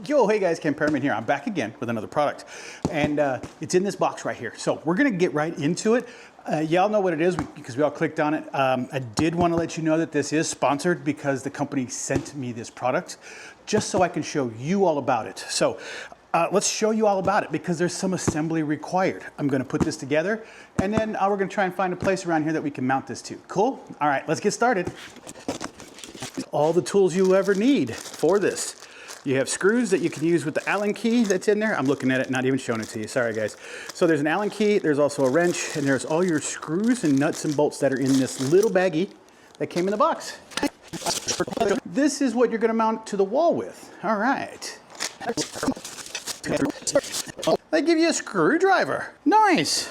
Yo, hey guys, Ken Perriman here. I'm back again with another product. And it's in this box right here. So we're gonna get right into it. Y'all know what it is because we all clicked on it. I did wanna let you know that this is sponsored because the company sent me this product just so I can show you all about it. So let's show you all about it because there's some assembly required. I'm gonna put this together and then we're gonna try and find a place around here that we can mount this to. Cool? All right, let's get started. All the tools you ever need for this. You have screws that you can use with the Allen key that's in there. I'm looking at it, not even showing it to you. Sorry, guys. So there's an Allen key, there's also a wrench, and there's all your screws and nuts and bolts that are in this little baggie that came in the box. This is what you're gonna mount to the wall with. All right. They give you a screwdriver. Nice.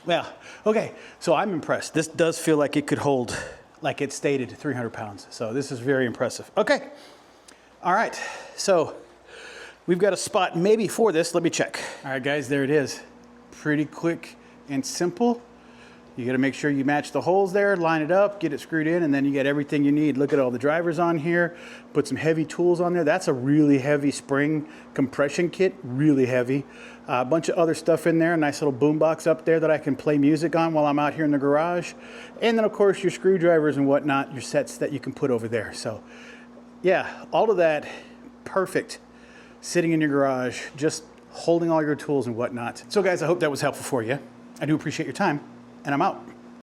Well, okay, so I'm impressed. This does feel like it could hold, like it stated, 300 pounds. So this is very impressive. Okay, all right, so we've got a spot maybe for this. Let me check. All right, guys, there it is. Pretty quick and simple. You gotta make sure you match the holes there, line it up, get it screwed in, and then you get everything you need. Look at all the drivers on here. Put some heavy tools on there. That's a really heavy spring compression kit, really heavy. A bunch of other stuff in there, a nice little boom box up there that I can play music on while I'm out here in the garage. And then of course your screwdrivers and whatnot, your sets that you can put over there. So yeah, all of that, perfect. Sitting in your garage, just holding all your tools and whatnot. So guys, I hope that was helpful for you. I do appreciate your time. And I'm out.